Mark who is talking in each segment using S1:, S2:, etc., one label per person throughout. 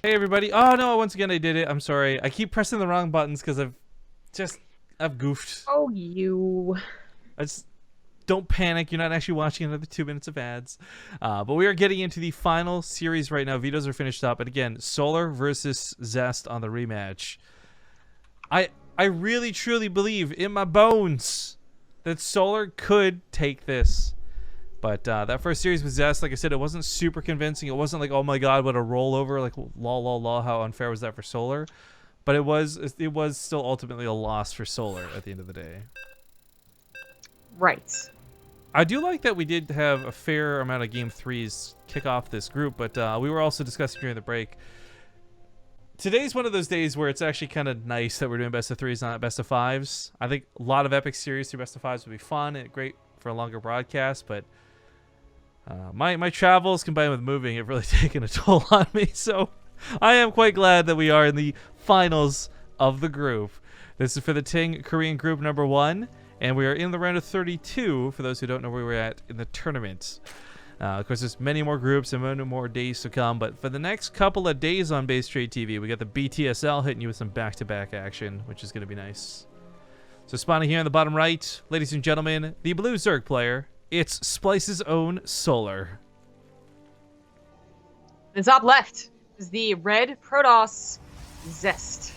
S1: Hey everybody. Oh no, once again I did it. I'm sorry. I keep pressing the wrong buttons because I've goofed.
S2: Oh, you.
S1: I just don't panic. You're not actually watching another 2 minutes of ads. But we are getting into the final series right now. Vetoes are finished up. And again, Solar versus Zest on the rematch. I really truly believe in my bones that Solar could take this. But that first series with Zest, like I said, it wasn't super convincing. It wasn't like, oh my god, what a rollover. Like, lol, lol, lol, how unfair was that for Solar? But it was still ultimately a loss for Solar at the end of the day.
S2: Right.
S1: I do like that we did have a fair amount of game threes kick off this group, but we were also discussing during the break. Today's one of those days where it's actually kind of nice that we're doing best of threes, not best of fives. I think a lot of epic series through best of fives would be fun and great for a longer broadcast, but my travels combined with moving have really taken a toll on me, so I am quite glad that we are in the finals of the group. This is for the TING Korean group number 1, and we are in the round of 32 for those who don't know where we're at in the tournament. Of course, there's many more groups and many more days to come, but for the next couple of days on BaseTradeTV, we got the BTSL hitting you with some back-to-back action, which is going to be nice. So spawning here in the bottom right, ladies and gentlemen, the blue Zerg player, it's Splice's own Solar.
S2: The top left is the red Protoss Zest.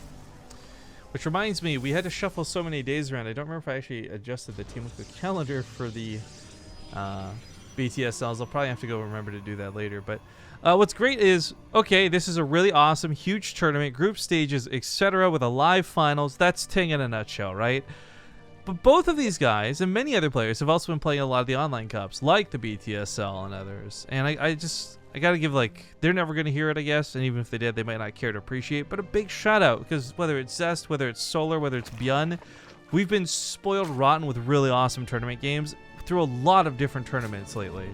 S1: Which reminds me, we had to shuffle so many days around. I don't remember if I actually adjusted the Team Liquid calendar for the BTSLs. I'll probably have to go remember to do that later. But what's great is, okay, this is a really awesome, huge tournament, group stages, etc. with a live finals. That's TING in a nutshell, right? But both of these guys and many other players have also been playing a lot of the online cups, like the BTSL and others. And I gotta give, like, they're never gonna hear it, I guess, and even if they did, they might not care to appreciate, but a big shout out, because whether it's Zest, whether it's Solar, whether it's Byun, we've been spoiled rotten with really awesome tournament games through a lot of different tournaments lately.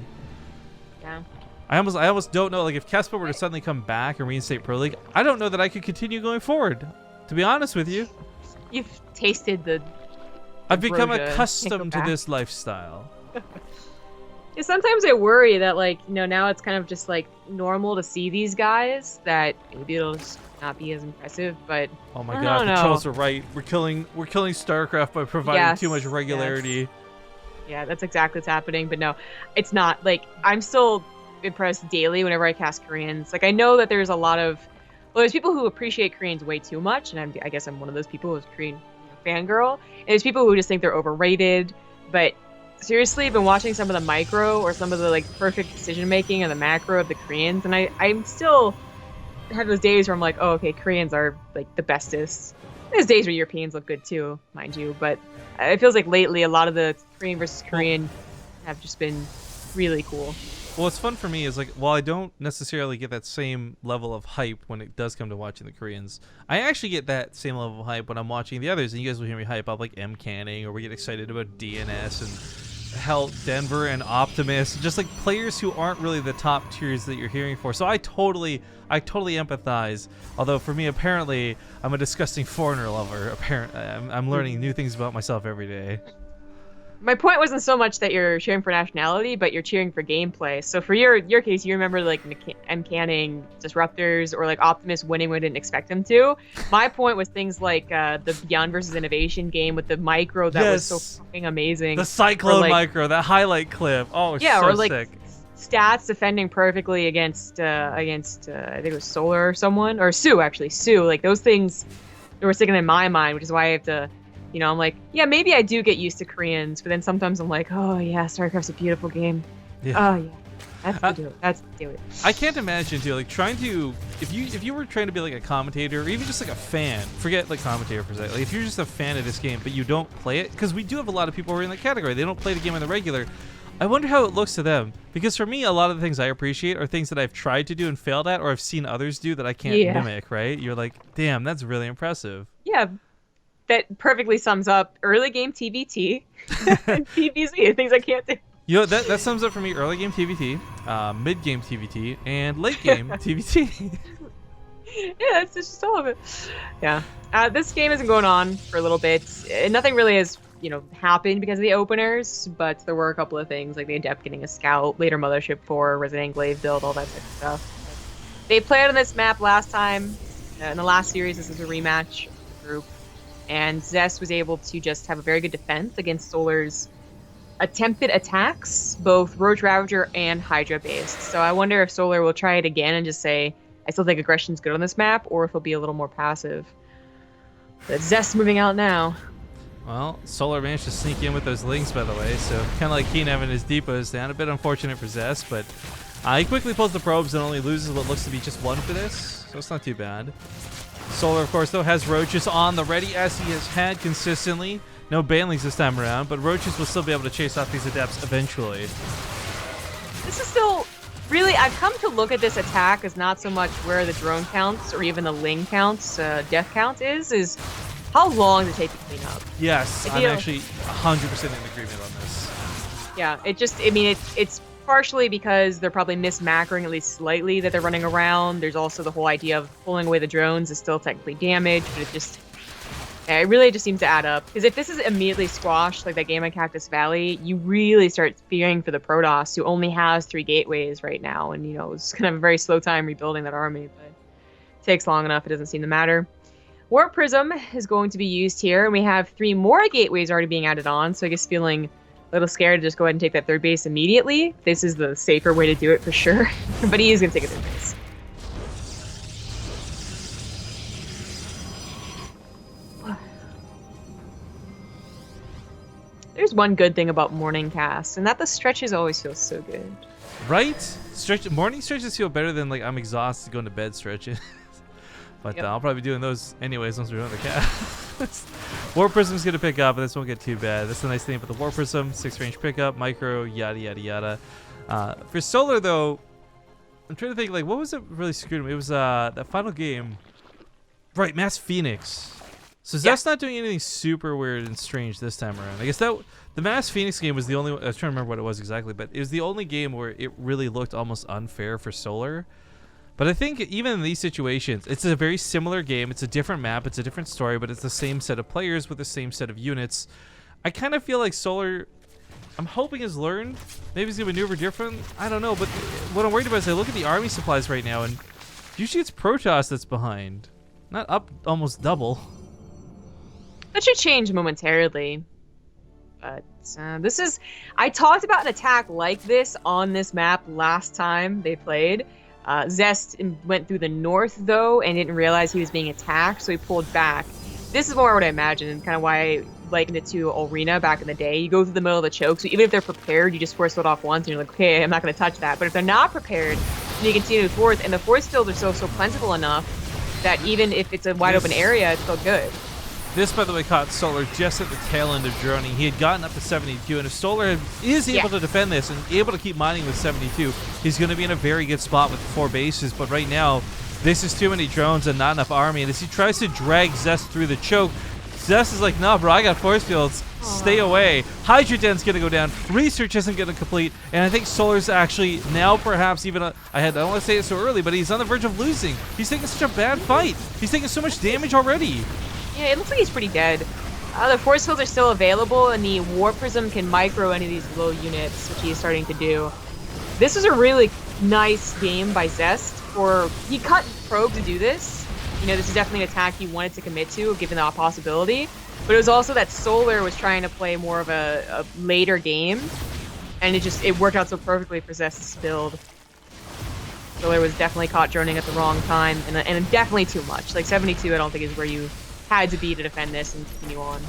S2: Yeah.
S1: I almost don't know, like, if Kespa were to suddenly come back and reinstate Pro League, I don't know that I could continue going forward, to be honest with you.
S2: You've tasted the
S1: I've become
S2: Broja.
S1: accustomed to this lifestyle.
S2: Yeah, sometimes I worry that, like, you know, now it's kind of just like normal to see these guys, that maybe it'll just not be as impressive, but
S1: Oh my
S2: I
S1: god,
S2: don't
S1: the
S2: know.
S1: trolls are right. We're killing StarCraft by providing too much
S2: Yes,
S1: regularity.
S2: yeah, that's exactly what's happening. But no, it's not. Like, I'm still impressed daily whenever I cast Koreans. Like, I know that there's a lot of, well, there's people who appreciate Koreans way too much, and I guess I'm one of those people who's Korean fangirl. And there's people who just think they're overrated. But seriously, I've been watching some of the micro or some of the, like, perfect decision making and the macro of the Koreans, and I'm still have those days where I'm like, oh, okay, Koreans are, like, the bestest. There's days where Europeans look good too, mind you, but it feels like lately a lot of the Korean versus Korean have just been really cool.
S1: Well, what's fun for me is, like, while I don't necessarily get that same level of hype when it does come to watching the Koreans, I actually get that same level of hype when I'm watching the others. And you guys will hear me hype up, like, M Canning, or we get excited about DNS and hell, Denver and Optimus, just like players who aren't really the top tiers that you're hearing for. So I totally empathize. Although for me, apparently, I'm a disgusting foreigner lover. Apparently, I'm learning new things about myself every day.
S2: My point wasn't so much that you're cheering for nationality, but you're cheering for gameplay. So for your case, you remember, like, M Canning Disruptors, or like Optimus winning when I didn't expect him to. My point was things like the Beyond versus Innovation game with the micro that was so fucking amazing.
S1: The Cyclone
S2: like,
S1: micro, that highlight clip. Oh, it's
S2: yeah,
S1: so
S2: or like
S1: sick.
S2: stats defending perfectly against I think it was Solar or someone, or Sue, actually Sue. Like, those things that were sticking in my mind, which is why I have to. You know, I'm like, yeah, maybe I do get used to Koreans, but then sometimes I'm like, oh yeah, StarCraft's a beautiful game.
S1: Yeah.
S2: Oh yeah, that's to do it. That's to do it.
S1: I can't imagine, too, like, trying to, if you were trying to be like a commentator, or even just like a fan, forget like commentator per se, like if you're just a fan of this game but you don't play it, because we do have a lot of people who are in that category, they don't play the game on the regular. I wonder how it looks to them, because for me, a lot of the things I appreciate are things that I've tried to do and failed at, or I've seen others do that I can't mimic, right? You're like, damn, that's really impressive.
S2: Yeah, that perfectly sums up early game TVT and PvZ, things I can't do.
S1: You know, that sums up for me early game TVT, mid game TVT, and late game TVT.
S2: Yeah, that's just all of it. Yeah. This game isn't going on for a little bit. Nothing really has, you know, happened because of the openers, but there were a couple of things, like the Adept getting a scout, later Mothership 4, Resident Enclave build, all that type of stuff. They played on this map last time. In the last series, this is a rematch of the group. And Zest was able to just have a very good defense against Solar's attempted attacks, both Roach Ravager and Hydra based. So I wonder if Solar will try it again and just say, I still think aggression's good on this map, or if he'll be a little more passive. But Zest moving out now.
S1: Well, Solar managed to sneak in with those links, by the way, so kind of like Keen having his depots down. A bit unfortunate for Zest, but he quickly pulls the probes and only loses what looks to be just one for this, so it's not too bad. Solar, of course, though, has Roaches on the ready, as he has had consistently. No Banelings this time around, but Roaches will still be able to chase off these Adepts eventually.
S2: This is still... Really, I've come to look at this attack as not so much where the drone counts or even the Ling counts, death count is how long does it take to clean up?
S1: Yes, I'm actually 100% in agreement on this.
S2: Yeah, it's partially because they're probably mis-macroing at least slightly that they're running around. There's also the whole idea of pulling away the drones is still technically damaged, but it really just seems to add up. Because if this is immediately squashed, like that game in Cactus Valley, you really start fearing for the Protoss, who only has 3 gateways right now, and it's gonna have a very slow time rebuilding that army, but it takes long enough, it doesn't seem to matter. Warp Prism is going to be used here, and we have 3 more gateways already being added on, so I guess feeling a little scared to just go ahead and take that 3rd base immediately. This is the safer way to do it for sure, but he is gonna take a 3rd base. There's one good thing about morning casts, and that the stretches always feel so good.
S1: Right? Morning stretches feel better than like I'm exhausted going to bed stretches. But
S2: Yep.
S1: I'll probably be doing those anyways once we're doing the cast. Warp Prism's gonna pick up, and this won't get too bad. That's the nice thing about the Warp Prism, 6-range pickup, micro, yada yada yada. For Solar though, I'm trying to think like what was it really screwed him? It was that final game. Right, Mass Phoenix. So Zest's not doing anything super weird and strange this time around. I guess that the Mass Phoenix game was the only one, I was trying to remember what it was exactly, but it was the only game where it really looked almost unfair for Solar. But I think even in these situations, it's a very similar game. It's a different map, it's a different story, but it's the same set of players with the same set of units. I kind of feel like Solar, I'm hoping has learned. Maybe he's going to maneuver different. I don't know, but what I'm worried about is I look at the army supplies right now, and usually it's Protoss that's behind. Not up almost double.
S2: That should change momentarily. But this is... I talked about an attack like this on this map last time they played. Zest went through the north, though, and didn't realize he was being attacked, so he pulled back. This is more what I imagined, and kind of why I likened it to Arena back in the day. You go through the middle of the choke, so even if they're prepared, you just force field off once, and you're like, okay, I'm not going to touch that. But if they're not prepared, then you continue to force, and the force fields are so plentiful enough that even if it's a wide open area, it's still good.
S1: This, by the way, caught Solar just at the tail end of droning. He had gotten up to 72, and if Solar is able to defend this and able to keep mining with 72, he's going to be in a very good spot with 4 bases. But right now, this is too many drones and not enough army. And as he tries to drag Zest through the choke, Zest is like, nah, bro, I got force fields. Stay away. Hydra Den's going to go down. Research isn't going to complete. And I think Solar's actually now perhaps even... I don't want to say it so early, but he's on the verge of losing. He's taking such a bad fight. He's taking so much damage already.
S2: Yeah, it looks like he's pretty dead. The force fields are still available, and the Warp Prism can micro any of these low units, which he's starting to do. This was a really nice game by Zest. He cut probe to do this. This is definitely an attack he wanted to commit to, given the possibility. But it was also that Solar was trying to play more of a later game, and it worked out so perfectly for Zest's build. Solar was definitely caught droning at the wrong time, and definitely too much. Like 72, I don't think is where you had to be to defend this and continue on.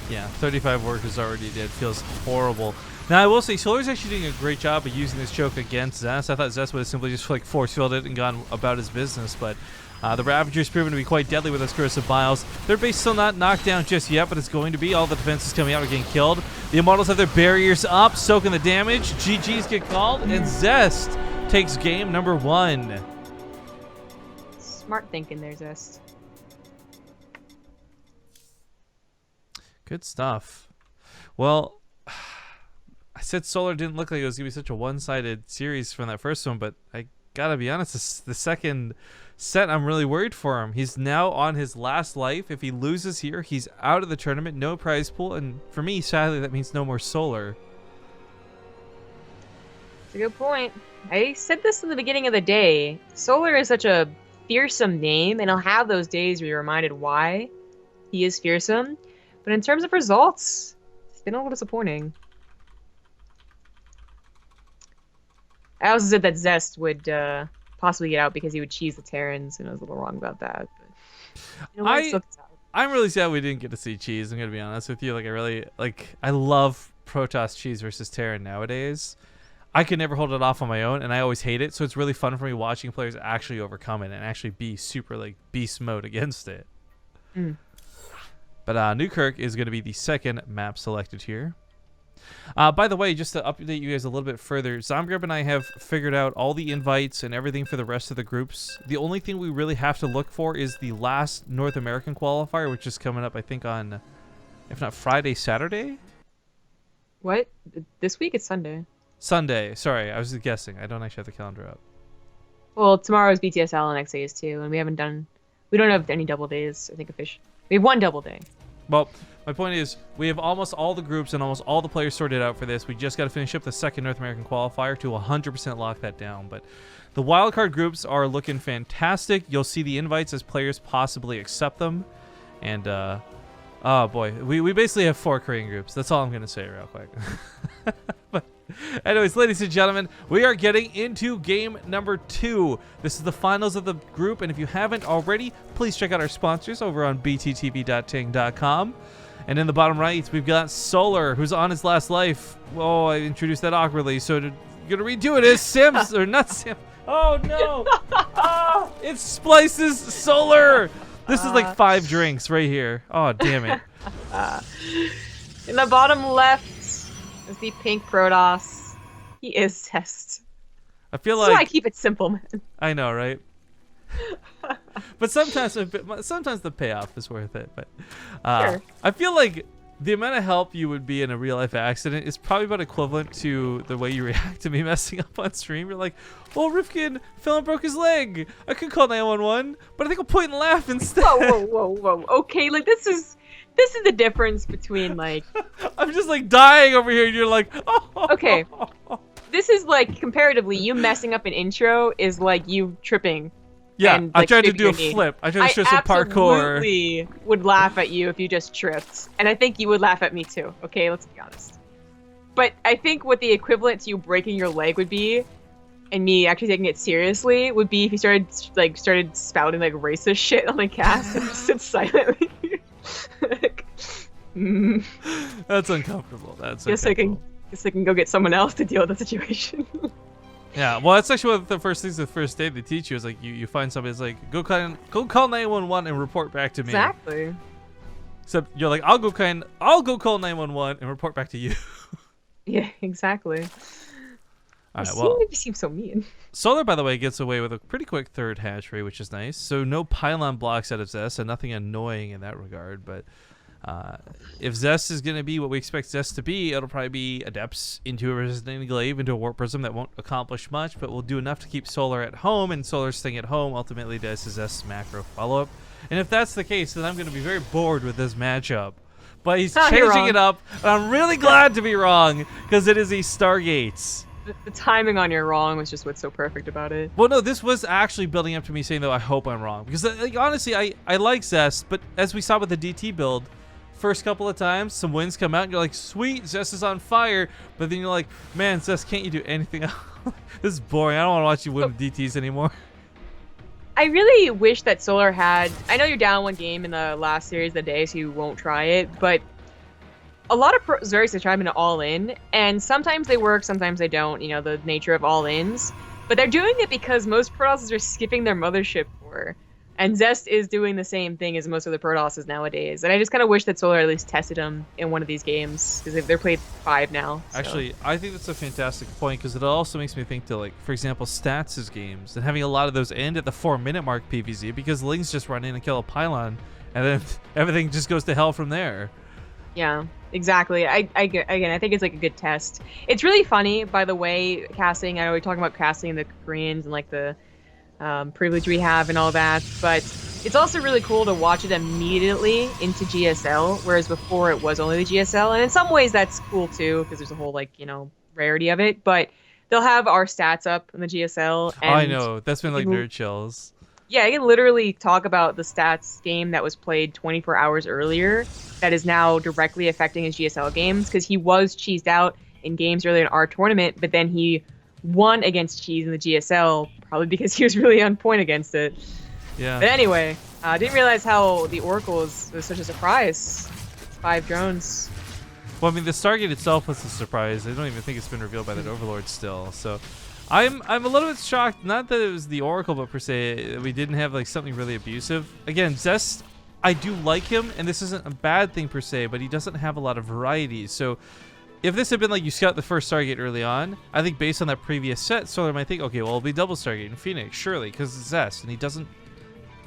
S1: Yeah, 35 workers already dead. Feels horrible. Now, I will say, Solar's actually doing a great job of using this choke against Zest. I thought Zest would have simply just like force-filled it and gone about his business, but the Ravager's proven to be quite deadly with those Corrosive Biles. Their base still not knocked down just yet, but it's going to be. All the defenses coming out are getting killed. The Immortals have their barriers up, soaking the damage. GGs get called, and Zest takes game number 1.
S2: Smart thinking there, Zest.
S1: Good stuff. Well, I said Solar didn't look like it was going to be such a one-sided series from that first one, but I gotta be honest, the second set, I'm really worried for him. He's now on his last life. If he loses here, he's out of the tournament, no prize pool, and for me, sadly, that means no more Solar.
S2: It's a good point. I said this in the beginning of the day. Solar is such a fearsome name, and he'll have those days where you're reminded why he is fearsome. But in terms of results, it's been a little disappointing. I also said that Zest would possibly get out because he would cheese the Terrans, and I was a little wrong about that. But,
S1: I'm really sad we didn't get to see cheese. I'm gonna be honest with you. I love Protoss cheese versus Terran nowadays. I could never hold it off on my own, and I always hate it. So it's really fun for me watching players actually overcome it and actually be super beast mode against it. But Newkirk is going to be the second map selected here. By the way, just to update you guys a little bit further, Zomgrub and I have figured out all the invites and everything for the rest of the groups. The only thing we really have to look for is the last North American qualifier, which is coming up, I think, on, if not Friday, Saturday?
S2: What? This week? It's Sunday.
S1: Sunday. Sorry, I was guessing. I don't actually have the calendar up.
S2: Well, tomorrow is BTSL and next day is 2, and we don't have any double days, I think, officially. We have one double day.
S1: Well, my point is, we have almost all the groups and almost all the players sorted out for this. We just got to finish up the second North American qualifier to 100% lock that down. But the wildcard groups are looking fantastic. You'll see the invites as players possibly accept them. And, oh boy, we basically have 4 Korean groups. That's all I'm going to say real quick. But anyways, ladies and gentlemen, we are getting into game number 2. This is the finals of the group, and if you haven't already, please check out our sponsors over on bttv.ting.com. And in the bottom right, we've got Solar, who's on his last life. Oh, I introduced that awkwardly, so you're gonna redo it as Sims, or not Sims. Oh no! It splices Solar! This is like 5 drinks right here. Oh, damn it.
S2: In the bottom left is the pink Protoss. He is Zest.
S1: I feel
S2: That's
S1: like...
S2: why I keep it simple, man.
S1: I know, right? But sometimes the payoff is worth it. But
S2: Sure.
S1: I feel like the amount of help you would be in a real life accident is probably about equivalent to the way you react to me messing up on stream. You're like, oh, Rifkin fell and broke his leg. I could call 911, but I think I'll point and laugh instead.
S2: Whoa. Okay, like this is the difference between like
S1: I'm just like dying over here and you're like, oh.
S2: Okay. This is like comparatively you messing up an intro is like you tripping.
S1: Yeah,
S2: and,
S1: I
S2: like,
S1: tried to do a
S2: your knee.
S1: flip. I tried to show some parkour.
S2: I absolutely would laugh at you if you just tripped. And I think you would laugh at me too. Okay, let's be honest. But I think what the equivalent to you breaking your leg would be, and me actually taking it seriously, would be if you started spouting like racist shit on the cast and just sit silently. Like,
S1: That's uncomfortable.
S2: Guess I can go get someone else to deal with the situation.
S1: Yeah, well, that's actually one of the first things the first day they teach you is like you find somebody that's like go call 911 and report back to me.
S2: Exactly.
S1: Except you're like I'll go call 911 and report back to you.
S2: Yeah, exactly.
S1: All right, well,
S2: you seem so mean.
S1: Solar, by the way, gets away with a pretty quick third hatch rate, which is nice. So no pylon blocks out of Zest, so nothing annoying in that regard. But if Zest is going to be what we expect Zest to be, it'll probably be Adepts into a Resistant Glaive, into a Warp Prism that won't accomplish much, but will do enough to keep Solar at home, and Solar staying at home ultimately does his Zest's macro follow-up. And if that's the case, then I'm going to be very bored with this matchup. But he's changing it up, and I'm really glad to be wrong, because it is a Stargates.
S2: The timing on your wrong was just what's so perfect about it.
S1: Well, no, this was actually building up to me saying, though, I hope I'm wrong. Because, like, honestly, I like Zest, but as we saw with the DT build, first couple of times, some wins come out, and you're like, sweet, Zest is on fire. But then you're like, man, Zest, can't you do anything else? This is boring. I don't want to watch you win the DTs anymore.
S2: I really wish that Solar had... I know you're down 1 game in the last series of the day, so you won't try it, but a lot of Zergs have tried into all-in, and sometimes they work, sometimes they don't, you know, the nature of all-ins. But they're doing it because most Protosses are skipping their mothership core. And Zest is doing the same thing as most of the Protosses nowadays. And I just kind of wish that Solar at least tested them in one of these games, because they're played 5 now. So.
S1: Actually, I think that's a fantastic point, because it also makes me think to, like, for example, Stats' games, and having a lot of those end at the 4-minute mark PvZ, because Lings just run in and kill a pylon, and then everything just goes to hell from there.
S2: Yeah, exactly. Again, I think it's like a good test. It's really funny, by the way, casting. I know we're talking about casting the Koreans and like the privilege we have and all that, but it's also really cool to watch it immediately into GSL, whereas before it was only the GSL. And in some ways that's cool too, because there's a whole like, you know, rarity of it. But they'll have our stats up in the GSL.
S1: Oh, I
S2: And
S1: know. That's been like nerd chills.
S2: yeah, I can literally talk about the stats game that was played 24 hours earlier that is now directly affecting his GSL games because he was cheesed out in games earlier in our tournament, but then he won against cheese in the GSL probably because he was really on point against it.
S1: Yeah.
S2: But anyway, I didn't realize how the Oracle was such a surprise. 5 drones.
S1: Well, I mean, the Stargate itself was a surprise. I don't even think it's been revealed by that Overlord still. So, I'm a little bit shocked. Not that it was the Oracle, but per se, we didn't have like something really abusive. Again, Zest, I do like him, and this isn't a bad thing per se, but he doesn't have a lot of variety. So, if this had been like you scout the first Stargate early on, I think based on that previous set, Solar might think, okay, well, it'll be double Stargate in Phoenix, surely, because it's Zest, and he doesn't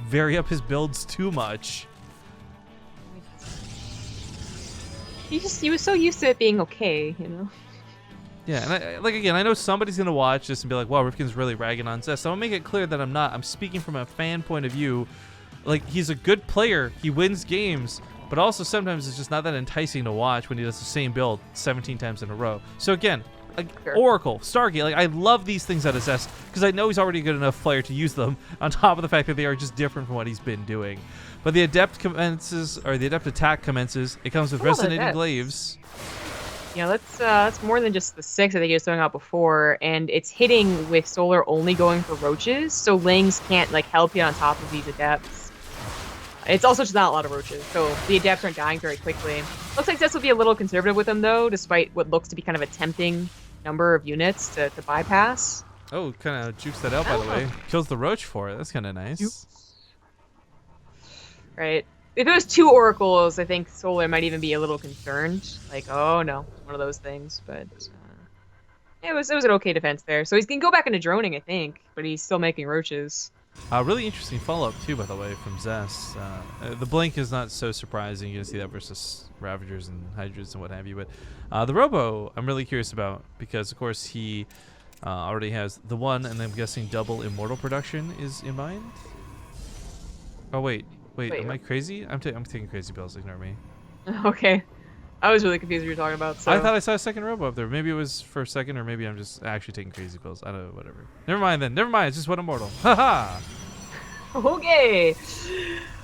S1: vary up his builds too much.
S2: He was so used to it being okay, you know.
S1: Yeah, and again, I know somebody's gonna watch this and be like, "Wow, Rifkin's really ragging on Zest." I want to make it clear that I'm not. I'm speaking from a fan point of view. Like, he's a good player. He wins games, but also sometimes it's just not that enticing to watch when he does the same build 17 times in a row. So again, like
S2: Sure.
S1: Oracle, Stargate, like I love these things out of Zest because I know he's already a good enough player to use them. On top of the fact that they are just different from what he's been doing. But the Adept commences, or the Adept attack commences. It comes with Resonating Glaives.
S2: Yeah, that's more than just the 6 I think he was throwing out before, and it's hitting with Solar only going for roaches, so Lings can't like help you on top of these Adepts. It's also just not a lot of roaches, so the Adepts aren't dying very quickly. Looks like Zest will be a little conservative with them though, despite what looks to be kind of a tempting number of units to bypass.
S1: Oh, kind of jukes that out by the way. Kills the roach for it. That's kind of nice.
S2: Right. If it was 2 oracles, I think Solar might even be a little concerned. Like, oh no, one of those things. But it was an okay defense there. So he's gonna go back into droning, I think, but he's still making roaches.
S1: Really interesting follow-up too, by the way, from Zest. The blink is not so surprising. You can see that versus Ravagers and Hydras and what have you. But the Robo, I'm really curious about because, of course, he already has the 1, and I'm guessing double Immortal production is in mind. Oh wait. Wait, am I crazy? I'm taking crazy pills. Ignore me.
S2: Okay. I was really confused what you were talking about. So.
S1: I thought I saw a second robo up there. Maybe it was for a second, or maybe I'm just actually taking crazy pills. I don't know, whatever. Never mind then. Never mind. It's just one immortal. Haha.
S2: Okay.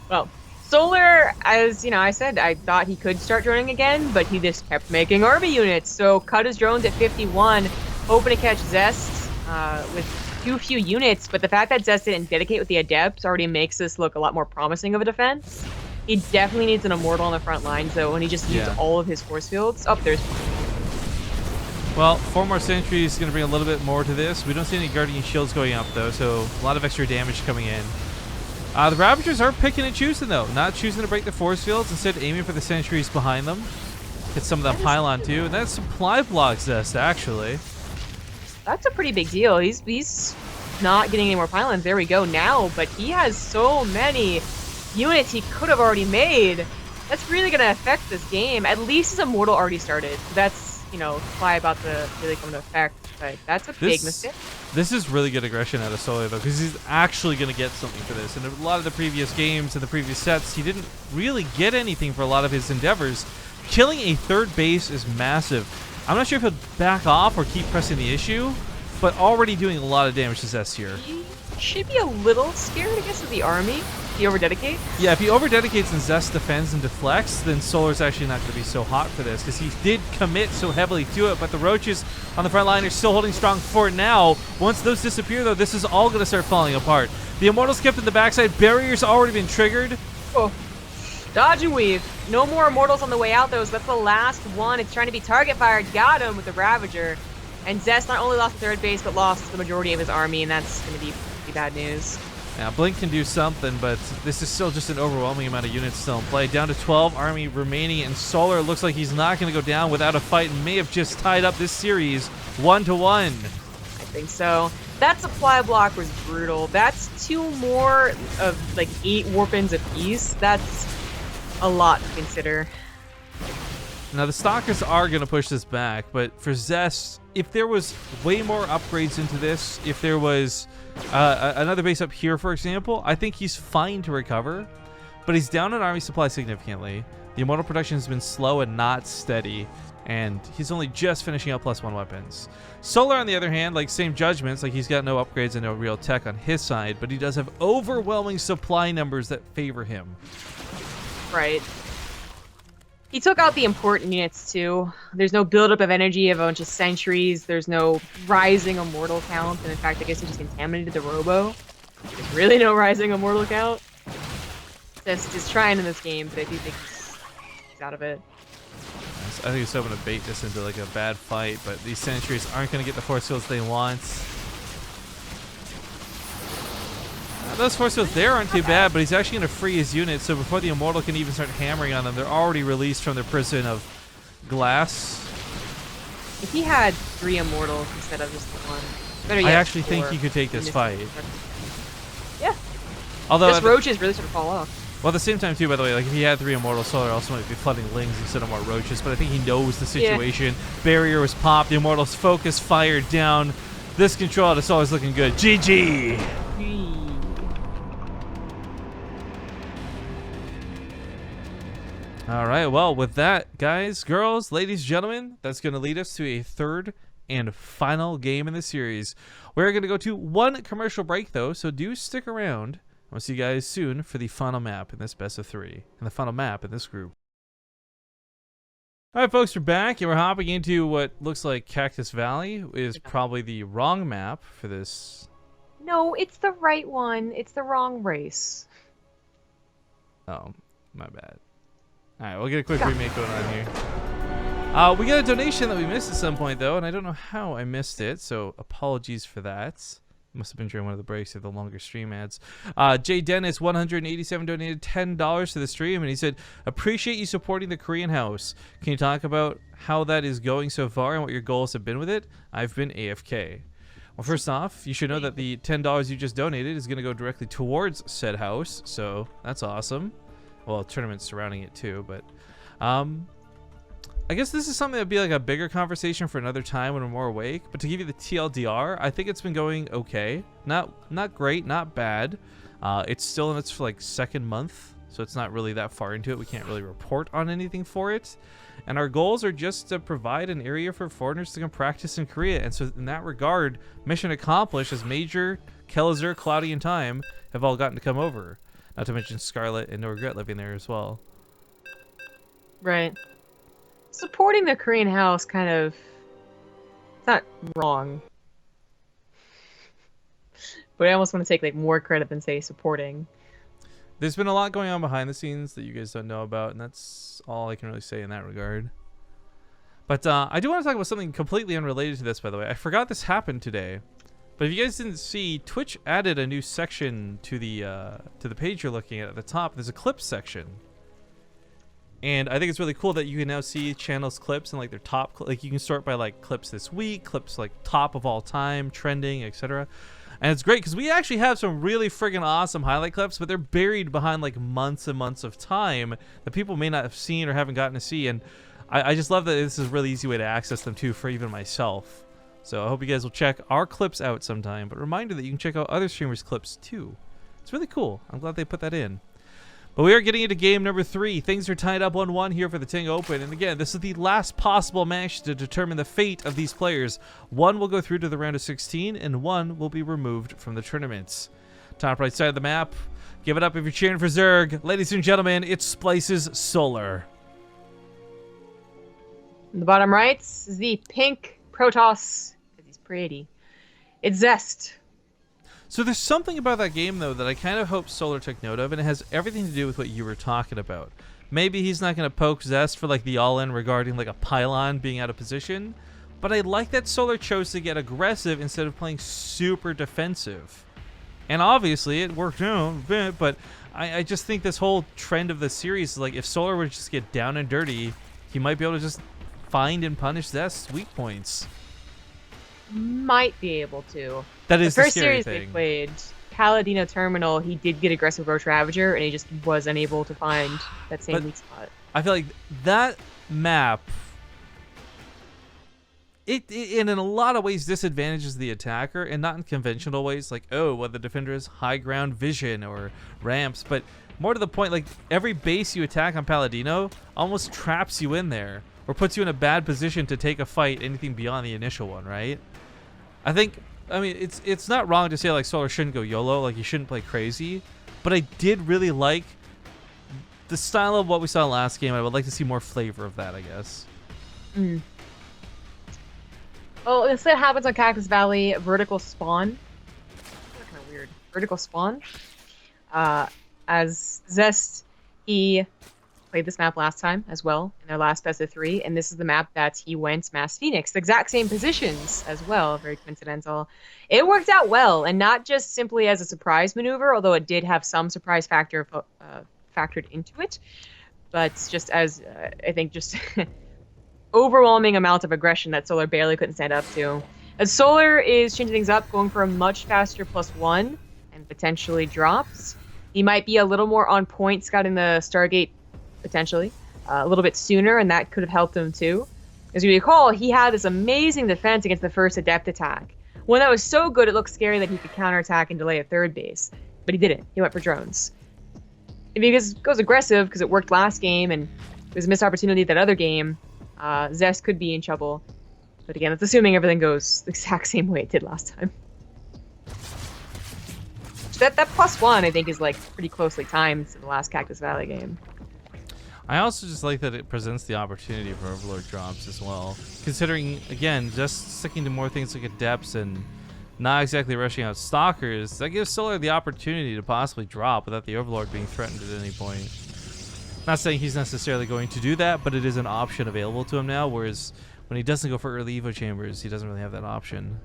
S2: Well, Solar, as you know, I said I thought he could start droning again, but he just kept making army units. So cut his drones at 51, hoping to catch Zest with too few units. But the fact that Zest didn't dedicate with the Adepts already makes this look a lot more promising of a defense. He definitely needs an immortal on the front lines, though, when he just used all of his force fields. Oh, there's.
S1: Well, 4 more sentries is going to bring a little bit more to this. We don't see any Guardian Shields going up, though, so a lot of extra damage coming in. The Ravagers are picking and choosing, though. Not choosing to break the force fields, instead aiming for the sentries behind them. Hit some of that pylon, too. And that's supply block Zest, actually.
S2: That's a pretty big deal. He's not getting any more pylons. There we go now, but he has so many units he could have already made. That's really going to affect this game. At least his immortal already started. So that's, you know, why about to really come into effect. But that's a big mistake.
S1: This is really good aggression out of Solar, though, because he's actually going to get something for this. And a lot of the previous games and the previous sets, he didn't really get anything for a lot of his endeavors. Killing a 3rd base is massive. I'm not sure if he'll back off or keep pressing the issue, but already doing a lot of damage to Zest here.
S2: He should be a little scared, I guess, of the army. If he overdedicates.
S1: Yeah, if he overdedicates and Zest defends and deflects, then Solar's actually not going to be so hot for this, because he did commit so heavily to it, but the roaches on the front line are still holding strong for now. Once those disappear, though, this is all going to start falling apart. The Immortals kept in the backside. Barrier's already been triggered.
S2: Oh. Dodge and weave. No more Immortals on the way out, though, so that's the last one. It's trying to be target fired. Got him with the Ravager. And Zest not only lost the 3rd base, but lost the majority of his army, and that's going to be pretty bad news.
S1: Yeah, Blink can do something, but this is still just an overwhelming amount of units still in play. Down to 12 army remaining, and Solar looks like he's not going to go down without a fight and may have just tied up this series 1-1.
S2: I think so. That supply block was brutal. That's 2 more of, like, 8 warpins apiece. That's a lot to consider.
S1: Now, the Stalkers are going to push this back, but for Zest, if there was way more upgrades into this, if there was another base up here, for example, I think he's fine to recover, but he's down on army supply significantly. The immortal production has been slow and not steady, and he's only just finishing up +1 weapons. Solar, on the other hand, like same judgments, like he's got no upgrades and no real tech on his side, but he does have overwhelming supply numbers that favor him.
S2: Right. He took out the important units too. There's no buildup of energy of a bunch of sentries. There's no rising immortal count, and in fact, I guess he just contaminated the robo. There's really no rising immortal count. Zest is trying in this game, but I do think he's out of it.
S1: I think he's hoping to bait this into like a bad fight, but these sentries aren't going to get the force fields they want. Those force fields there aren't too bad, but he's actually going to free his units, so before the immortal can even start hammering on them, they're already released from their prison of glass.
S2: If he had 3 immortals instead of just the 1,
S1: I actually think he could take this fight.
S2: Yeah.
S1: Although
S2: just roaches really sort of fall off.
S1: Well, at the same time, too, by the way, like if he had 3 immortals, Solar also might be flooding lings instead of more roaches, but I think he knows the situation. Yeah. Barrier was popped, the immortals focus, fired down. This control is always looking good. GG! All right, well, with that, guys, girls, ladies, gentlemen, that's going to lead us to a third and final game in the series. We're going to go to one commercial break, though, so do stick around. I'll see you guys soon for the final map in this best of 3, and the final map in this group. All right, folks, we're back, and we're hopping into what looks like Cactus Valley. Is probably the wrong map for this.
S2: No, it's the right one. It's the wrong race.
S1: Oh, my bad. All right, we'll get a quick remake going on here. We got a donation that we missed at some point, though, and I don't know how I missed it, so apologies for that. Must have been during one of the breaks or the longer stream ads. Jay Dennis, 187, donated $10 to the stream, and he said, appreciate you supporting the Korean house. Can you talk about how that is going so far and what your goals have been with it? I've been AFK. Well, first off, you should know that the $10 you just donated is going to go directly towards said house, so that's awesome. Well, tournaments surrounding it too, but I guess this is something that'd be like a bigger conversation for another time when we're more awake. But to give you the TLDR, I think it's been going okay. Not great, not bad. It's still in its like 2nd month, so it's not really that far into it. We can't really report on anything for it. And our goals are just to provide an area for foreigners to come practice in Korea. And so in that regard, mission accomplished, as Major, Kelazur, Cloudy, and Time have all gotten to come over. Not to mention Scarlet and No Regret living there as well.
S2: Right. Supporting the Korean house kind of... It's not wrong. But I almost want to take like more credit than, say, supporting.
S1: There's been a lot going on behind the scenes that you guys don't know about, and that's all I can really say in that regard. But I do want to talk about something completely unrelated to this, by the way. I forgot this happened today. But if you guys didn't see, Twitch added a new section to the page you're looking at the top. There's a clips section, and I think it's really cool that you can now see channels clips and like their top. Like you can sort by like clips this week, clips like top of all time, trending, etc. And it's great because we actually have some really friggin' awesome highlight clips, but they're buried behind like months and months of time that people may not have seen or haven't gotten to see. And I just love that this is a really easy way to access them too for even myself. So I hope you guys will check our clips out sometime. But reminder that you can check out other streamers' clips too. It's really cool. I'm glad they put that in. But we are getting into game number 3. Things are tied up 1-1 here for the Ting Open. And again, this is the last possible match to determine the fate of these players. One will go through to the round of 16, and one will be removed from the tournaments. Top right side of the map. Give it up if you're cheering for Zerg. Ladies and gentlemen, it's Splice's Solar.
S2: In the bottom right is the pink Protoss, because he's pretty. It's Zest.
S1: So there's something about that game, though, that I kind of hope Solar took note of, and it has everything to do with what you were talking about. Maybe he's not going to poke Zest for like the all-in regarding like a pylon being out of position, but I like that Solar chose to get aggressive instead of playing super defensive. And obviously it worked out a bit, but I just think this whole trend of the series is like if Solar would just get down and dirty, he might be able to just find and punish Zest's weak points.
S2: Might be able to.
S1: That is
S2: the
S1: the
S2: first
S1: scary
S2: series
S1: thing.
S2: they played, Paladino Terminal, he did get aggressive Roach Ravager, and he just was unable to find that same weak spot.
S1: I feel like that map, it in a lot of ways disadvantages the attacker, and not in conventional ways like, oh, well, the defender has high ground vision or ramps, but more to the point, like every base you attack on Paladino almost traps you in there. or puts you in a bad position to take a fight anything beyond the initial one, right? I mean, it's not wrong to say like Solar shouldn't go YOLO, like he shouldn't play crazy, but I did really like the style of what we saw last game. I would like to see more flavor of that, I guess.
S2: Well, this happens on Cactus Valley. Vertical spawn. That's kind of weird. Vertical spawn. As Zest, he played this map last time as well in their last best of 3, and this is the map that he went Mass Phoenix. The exact same positions as well. Very coincidental. It worked out well, and not just simply as a surprise maneuver, although it did have some surprise factor factored into it, but just as I think just overwhelming amount of aggression that Solar barely couldn't stand up to. As Solar is changing things up, going for a much faster +1 and potentially drops. He might be a little more on point scouting the Stargate potentially a little bit sooner, and that could have helped him too. As you recall, he had this amazing defense against the first Adept attack. One that was so good it looked scary that he could counterattack and delay a third base, but he didn't. He went for drones. If he goes aggressive, because it worked last game and it was a missed opportunity that other game, Zest could be in trouble. But again, that's assuming everything goes the exact same way it did last time. That +1, I think, is like pretty closely timed to the last Cactus Valley game.
S1: I also just like that it presents the opportunity for Overlord drops as well. Considering, again, just sticking to more things like Adepts and not exactly rushing out Stalkers, that gives Solar the opportunity to possibly drop without the Overlord being threatened at any point. Not saying he's necessarily going to do that, but it is an option available to him now, whereas when he doesn't go for early Evo Chambers, he doesn't really have that option.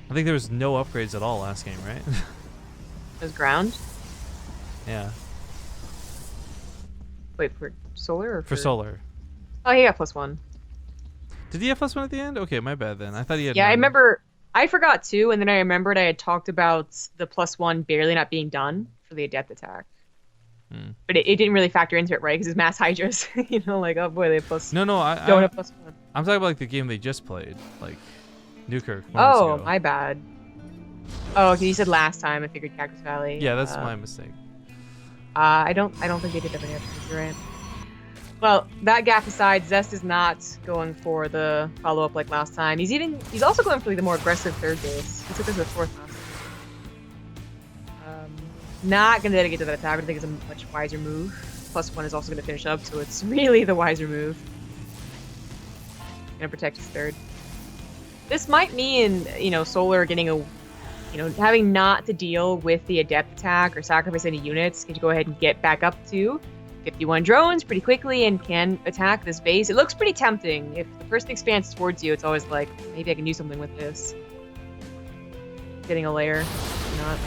S1: I think there was no upgrades at all last game, right?
S2: It was ground?
S1: Yeah.
S2: Wait, for Solar or
S1: for Solar?
S2: Oh, he got +1.
S1: Did he have +1 at the end? Okay, my bad then. I thought he had.
S2: Yeah,
S1: none.
S2: I remember. I forgot too, and then I remembered I had talked about the +1 barely not being done for the Adept attack. But it didn't really factor into it, right? Because it's mass Hydras. You know, like, oh boy, they have
S1: No,
S2: don't have +1.
S1: I'm talking about like the game they just played, like Newkirk.
S2: Oh,
S1: Ago.
S2: my bad. Oh, okay, you said last time. I figured Cactus Valley.
S1: Yeah, that's my mistake.
S2: I don't think they did have any upgrades, right? Well, that gap aside, Zest is not going for the follow-up like last time. He's also going for like the more aggressive third base. He took this as a 4th last time. Not going to dedicate to that attack, but I think it's a much wiser move. +1 is also going to finish up, so it's really the wiser move. Going to protect his third. This might mean, you know, Solar getting having not to deal with the Adept attack or sacrifice any units. Can you go ahead and get back up to 51 drones pretty quickly and can attack this base? It looks pretty tempting. If the person expands towards you, it's always like, maybe I can do something with this. Getting a layer. Not.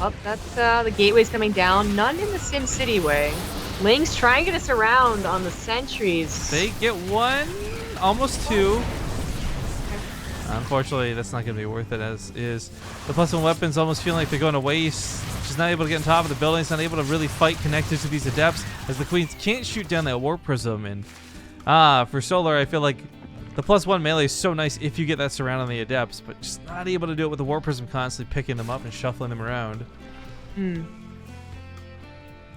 S2: Oh, that's the gateway's coming down. None in the Sim City way. Link's trying to get us around on the sentries.
S1: They get 1, almost 2. Unfortunately, that's not going to be worth it as is. The +1 weapons almost feeling like they're going to waste. She's not able to get on top of the building. She's not able to really fight connected to these Adepts as the Queens can't shoot down that Warp Prism. And for Solar, I feel like the +1 melee is so nice if you get that surround on the Adepts, but just not able to do it with the Warp Prism constantly picking them up and shuffling them around.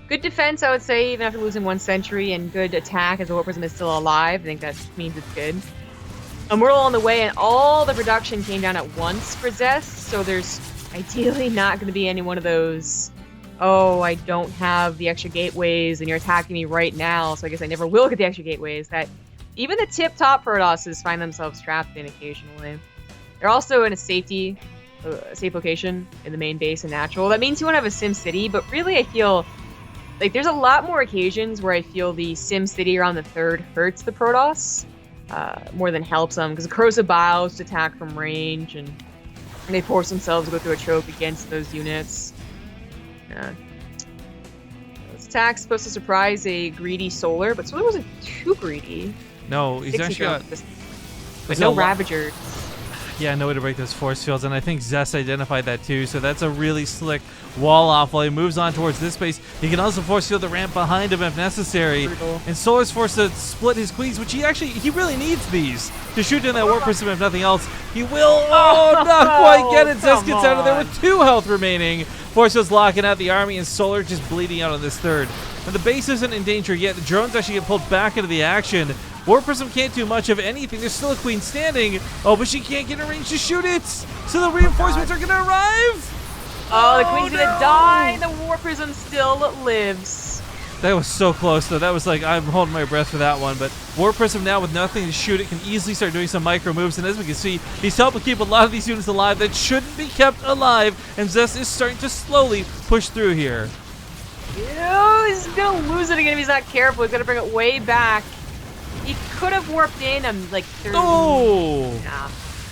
S2: Good defense, I would say, even after losing 1 sentry, and good attack as the Warp Prism is still alive. I think that means it's good. And we're all on the way, and all the production came down at once for Zest, so there's ideally not going to be any one of those, oh, I don't have the extra gateways, and you're attacking me right now, so I guess I never will get the extra gateways, that even the tip-top Protosses find themselves trapped in occasionally. They're also in a safe location in the main base and natural. That means you won't have a Sim City, but really I feel like there's a lot more occasions where I feel the Sim City around the 3rd hurts the Protoss more than helps them, because the Corrosive Bios attack from range, and they force themselves to go through a choke against those units. This attack's supposed to surprise a greedy Solar, but Solar wasn't too greedy.
S1: No, he's actually got...
S2: But no Ravagers.
S1: Yeah, no way to break those force fields, and I think Zest identified that too, so that's a really slick wall off while he moves on towards this space. He can also force field the ramp behind him if necessary.
S2: Brutal.
S1: And Solar's forced to split his queens, which he really needs these to shoot down that Warp Prism if nothing else. He will, not quite get it. Zest gets out of there with 2 health remaining. Force field's locking out the army, and Solar just bleeding out on this third. And the base isn't in danger yet. The drones actually get pulled back into the action. Warp Prism can't do much of anything. There's still a queen standing. Oh, but she can't get in range to shoot it. So the reinforcements are going to arrive.
S2: Oh, the queen's gonna die. The War Prism still lives.
S1: That was so close, though. That was like, I'm holding my breath for that one. But War Prism now with nothing to shoot it can easily start doing some micro moves. And as we can see, he's helping keep a lot of these units alive that shouldn't be kept alive. And Zest is starting to slowly push through here.
S2: Ew, he's gonna lose it again if he's not careful. He's gonna bring it way back. He could have warped in. I'm like,
S1: oh,
S2: nah,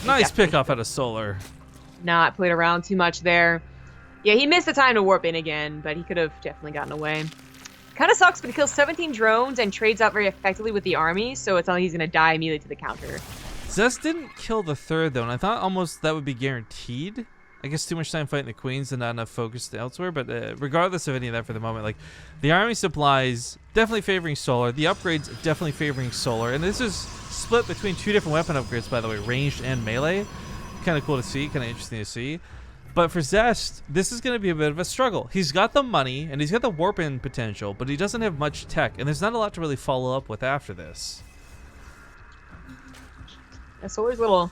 S1: nice pick off out of Solar.
S2: Not played around too much there. Yeah, he missed the time to warp in again, but he could have definitely gotten away. Kind of sucks, but he kills 17 drones and trades out very effectively with the army, so it's not like he's gonna die immediately to the counter.
S1: Zest didn't kill the third though, and I thought almost that would be guaranteed. I guess too much time fighting the queens and not enough focus elsewhere, but regardless of any of that for the moment, like the army supplies definitely favoring Solar, the upgrades definitely favoring Solar, and this is split between 2 different weapon upgrades, by the way, ranged and melee. Kind of cool to see, kind of interesting to see. But for Zest, this is going to be a bit of a struggle. He's got the money and he's got the warp in potential, but he doesn't have much tech, and there's not a lot to really follow up with after this.
S2: Yeah, Solar's a little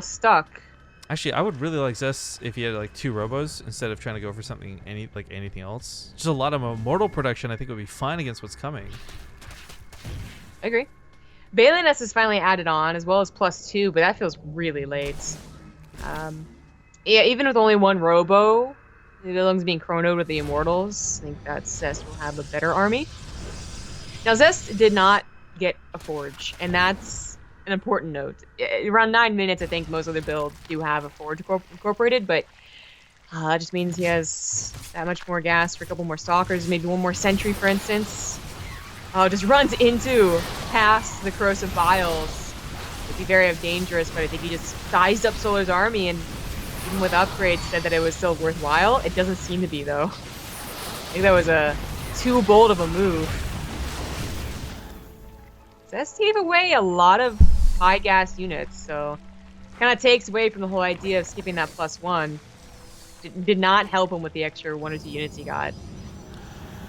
S2: stuck.
S1: Actually, I would really like Zest if he had like 2 robos instead of trying to go for something anything else. Just a lot of immortal production I think would be fine against what's coming.
S2: I agree. Baliness is finally added on, as well as +2, but that feels really late. Yeah, even with only 1 robo, the villain's being chronoed with the immortals. I think that Zest will have a better army. Now, Zest did not get a forge, and that's an important note. Around 9 minutes, I think most other builds do have a forge incorporated, but it just means he has that much more gas for a couple more stalkers, maybe 1 more sentry, for instance. Just runs into past the corrosive vials. It'd be very dangerous, but I think he just sized up Solar's army, and even with upgrades said that it was still worthwhile. It doesn't seem to be, though. I think that was too bold of a move. Zest gave away a lot of high gas units, so kind of takes away from the whole idea of skipping that +1. Did not help him with the extra 1 or 2 units he got.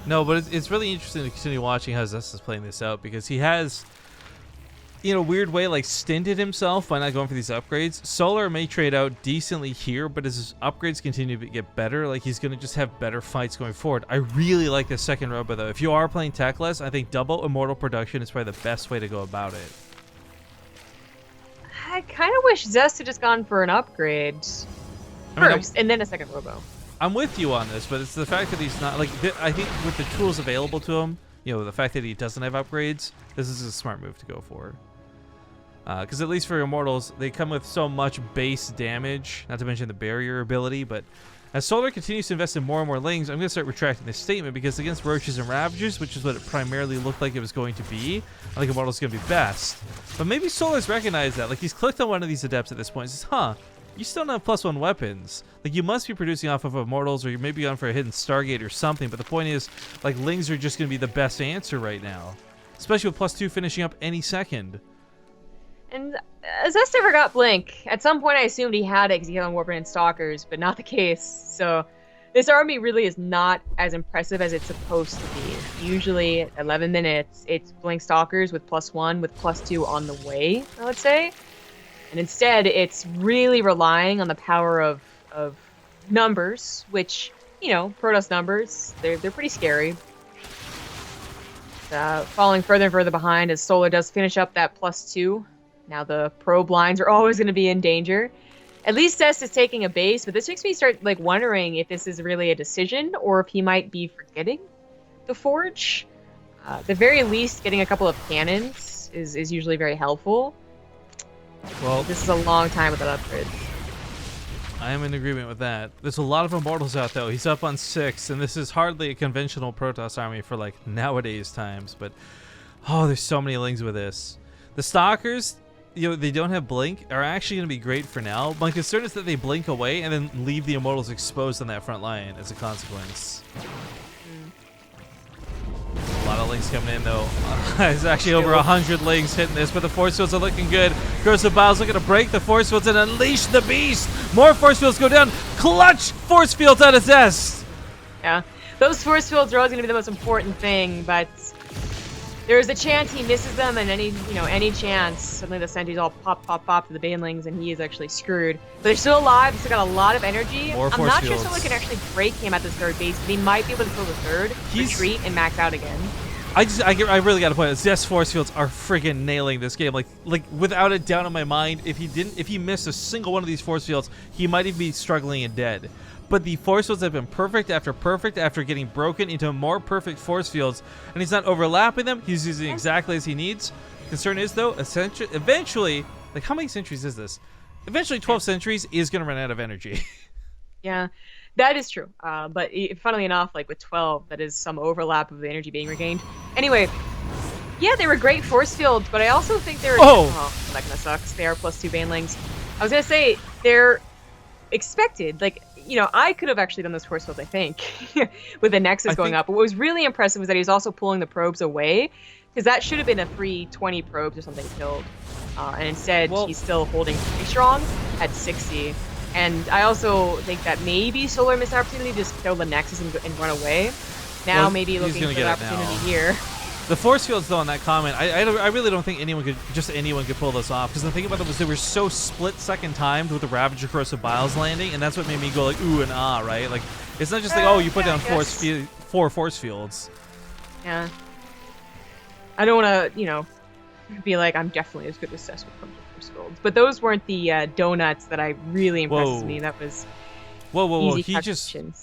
S1: No, but it's really interesting to continue watching how Zest is playing this out, because he has, in a weird way, like stinted himself by not going for these upgrades. Solar may trade out decently here, but as his upgrades continue to get better, like he's going to just have better fights going forward. I really like the second robo though. If you are playing techless, I think double immortal production is probably the best way to go about it.
S2: I kind of wish Zest had just gone for an upgrade first, and then a second robo.
S1: I'm with you on this, but it's the fact that he's not, like, I think with the tools available to him, you know, the fact that he doesn't have upgrades, this is a smart move to go for. Because at least for Immortals, they come with so much base damage, not to mention the barrier ability, but as Solar continues to invest in more and more Lings, I'm going to start retracting this statement, because against Roaches and Ravagers, which is what it primarily looked like it was going to be, I think Immortals is going to be best. But maybe Solar's recognized that. Like, he's clicked on one of these Adepts at this point and says, huh, you still don't have +1 weapons. Like, you must be producing off of Immortals, or you're maybe going for a hidden Stargate or something, but the point is, like, Lings are just going to be the best answer right now. Especially with +2 finishing up any second. And
S2: Zest never got Blink. At some point I assumed he had it because he had on Warpin and Stalkers, but not the case. So this army really is not as impressive as it's supposed to be. Usually at 11 minutes, it's Blink Stalkers with +1 with +2 on the way, I would say. And instead, it's really relying on the power of numbers, which, you know, Protoss numbers, they're pretty scary. Falling further and further behind as Solar does finish up that +2. Now the probe lines are always going to be in danger. At least Zest is taking a base, but this makes me start like wondering if this is really a decision or if he might be forgetting the forge. At the very least, getting a couple of cannons is usually very helpful.
S1: Well,
S2: this is a long time without upgrades.
S1: I am in agreement with that. There's a lot of Immortals out though. He's up on 6, and this is hardly a conventional Protoss army for like nowadays times, but oh, there's so many Lings with this. The Stalkers, they don't have blink are actually going to be great for now. My concern is that they blink away and then leave the immortals exposed on that front line as a consequence. A lot of links coming in though. It's actually over 100 links hitting this, but the force fields are looking good. Corsair Biles looking to break the force fields and unleash the beast. More force fields go down. Clutch force fields out of Zest.
S2: Yeah, those force fields are always going to be the most important thing, but there's a chance he misses them, and any chance suddenly the sentries all pop to the banelings, and he is actually screwed. But they're still alive. He's still got a lot of energy.
S1: More
S2: I'm
S1: force
S2: not
S1: fields.
S2: sure someone can actually break him at this third base, but he might be able to kill the third, retreat, and max out again.
S1: I really got to point out, Zest force fields are friggin' nailing this game. Like without a doubt in my mind, if he missed a single one of these force fields, he might even be struggling and dead. But the force fields have been perfect after getting broken into more perfect force fields, and he's not overlapping them. He's using exactly as he needs. Concern is though, eventually, like how many centuries is this? Eventually, 12 centuries is gonna run out of energy.
S2: Yeah. That is true, but funnily enough, like with 12, that is some overlap of the energy being regained. Anyway, yeah, they were great force fields, but I also think they're... Oh, that kind of sucks. They are +2 banelings. I was going to say, they're expected. Like, I could have actually done those force fields, I think, with the Nexus going up. But what was really impressive was that he was also pulling the probes away, because that should have been a free 20 probes or something killed. And instead, he's still holding pretty strong at 60. And I also think that maybe Solar missed an opportunity to just kill the Nexus and run away. Now maybe looking for the opportunity here.
S1: The force fields, though, on that comment, I really don't think anyone could pull this off. Because the thing about them was they were so split-second timed with the Ravager Corsair Biles landing, and that's what made me go like ooh and ah, right? Like it's not just like you put down 4 force fields.
S2: Yeah. I don't want to be like I'm definitely as good as Zest when it comes to force fields, but those weren't the donuts that I really impressed me. That was
S1: whoa!
S2: Easy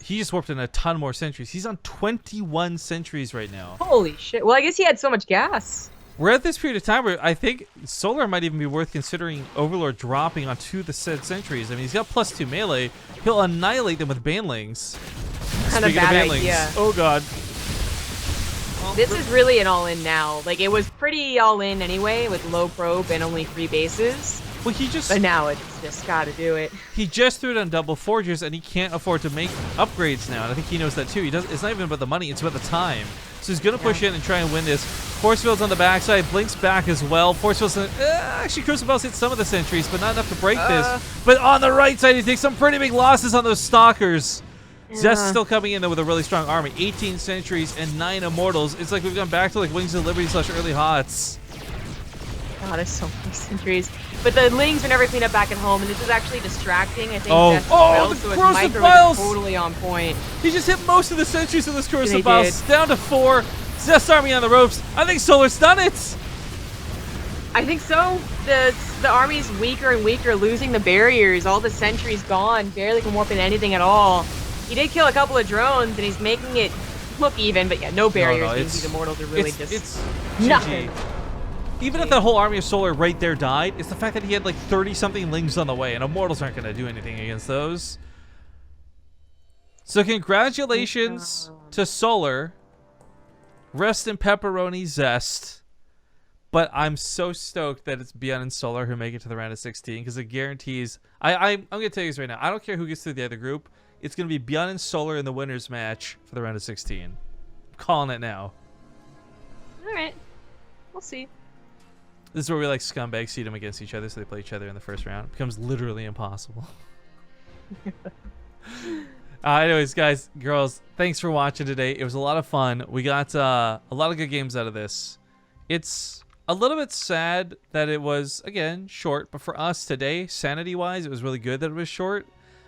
S1: He just warped in a ton more centuries. He's on 21 centuries right now.
S2: Holy shit! Well, I guess he had so much gas.
S1: We're at this period of time where I think Solar might even be worth considering Overlord dropping onto the said centuries. I mean, he's got +2 melee. He'll annihilate them with banelings.
S2: Kind of bad idea.
S1: Oh god.
S2: This is really an all-in now. Like, it was pretty all-in anyway, with low probe and only 3 bases.
S1: Well,
S2: but now it's just gotta do it.
S1: He just threw it on double forgers, and he can't afford to make upgrades now. And I think he knows that too. It's not even about the money; it's about the time. So he's gonna push in and try and win this. Force fields on the backside, blinks back as well. Force fields. Actually, Crucibles hit some of the sentries, but not enough to break this. But on the right side, he takes some pretty big losses on those stalkers. Zest still coming in there with a really strong army. 18 sentries and 9 immortals. It's like we've gone back to like Wings of Liberty / early hots.
S2: God, there's so many sentries. But the Lings were never cleaned up back at home, and this is actually distracting. I think Zest
S1: the
S2: so his
S1: Corsair
S2: micro
S1: Biles!
S2: is totally on point.
S1: He just hit most of the sentries of this Corsair Biles. Down to 4. Zest army on the ropes. I think Solar's done it.
S2: I think so. The army's weaker and weaker, losing the barriers. All the sentries gone. Barely can warp in anything at all. He did kill a couple of drones, and he's making it look even, but yeah, no barriers. These immortals are really just nothing.
S1: Even if that whole army of Solar right there died, it's the fact that he had like 30-something Lings on the way, and immortals aren't going to do anything against those. So congratulations to Solar. Rest in pepperoni, Zest. But I'm so stoked that it's Beyond and Solar who make it to the round of 16, because it guarantees... I'm going to tell you this right now. I don't care who gets through the other group. It's going to be Beyond and Solar in the winner's match for the round of 16. I'm calling it now.
S2: All right. We'll see.
S1: This is where we like scumbag seed them against each other so they play each other in the first round. It becomes literally impossible. Anyways, guys, girls, thanks for watching today. It was a lot of fun. We got a lot of good games out of this. It's a little bit sad that it was, again, short. But for us today, sanity-wise, it was really good that it was short.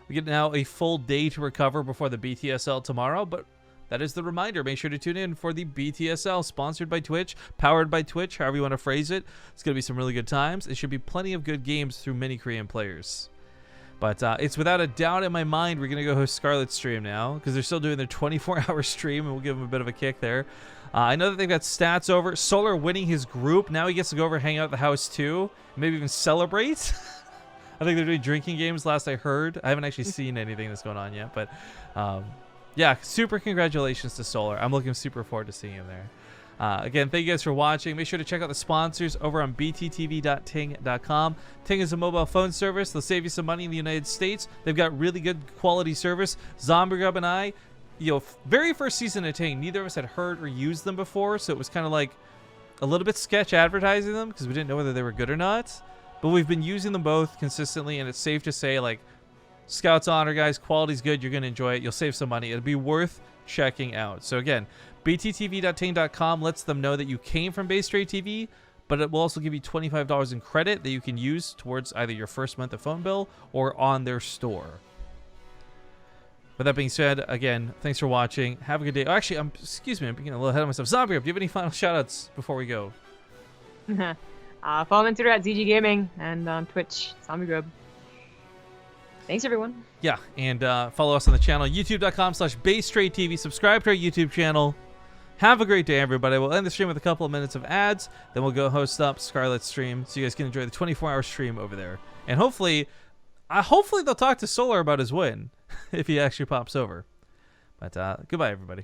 S1: We get now a full day to recover before the BTSL tomorrow, but that is the reminder. Make sure to tune in for the BTSL, sponsored by Twitch, powered by Twitch, however you want to phrase it. It's going to be some really good times. It should be plenty of good games through many Korean players. But it's without a doubt in my mind we're going to go host Scarlet's stream now, because they're still doing their 24-hour stream, and we'll give them a bit of a kick there. I know that they've got stats over. Solar winning his group. Now he gets to go over and hang out at the house too. Maybe even celebrate. I think they're doing drinking games last I heard. I haven't actually seen anything that's going on yet. But yeah, super congratulations to Solar. I'm looking super forward to seeing him there. Again, thank you guys for watching. Make sure to check out the sponsors over on bttv.ting.com. Ting is a mobile phone service. They'll save you some money in the United States. They've got really good quality service. Zombie Grub and I, very first season of Ting, neither of us had heard or used them before, so it was kind of like a little bit sketch advertising them because we didn't know whether they were good or not. But we've been using them both consistently, and it's safe to say, like, Scout's Honor, guys, quality's good. You're going to enjoy it. You'll save some money. It'll be worth checking out. So again, bttv.ting.com lets them know that you came from BaseTradeTV, but it will also give you $25 in credit that you can use towards either your first month of phone bill or on their store. With that being said, again, thanks for watching. Have a good day. Oh, actually, excuse me, I'm getting a little ahead of myself. Zombie, do you have any final shoutouts before we go?
S2: Follow me on Twitter at ZG Gaming and on Twitch, Zombie Grub. Thanks, everyone.
S1: Yeah, and follow us on the channel, youtube.com/BaseTradeTV. Subscribe to our YouTube channel. Have a great day, everybody. We'll end the stream with a couple of minutes of ads. Then we'll go host up Scarlet's stream so you guys can enjoy the 24-hour stream over there. And hopefully they'll talk to Solar about his win if he actually pops over. But goodbye, everybody.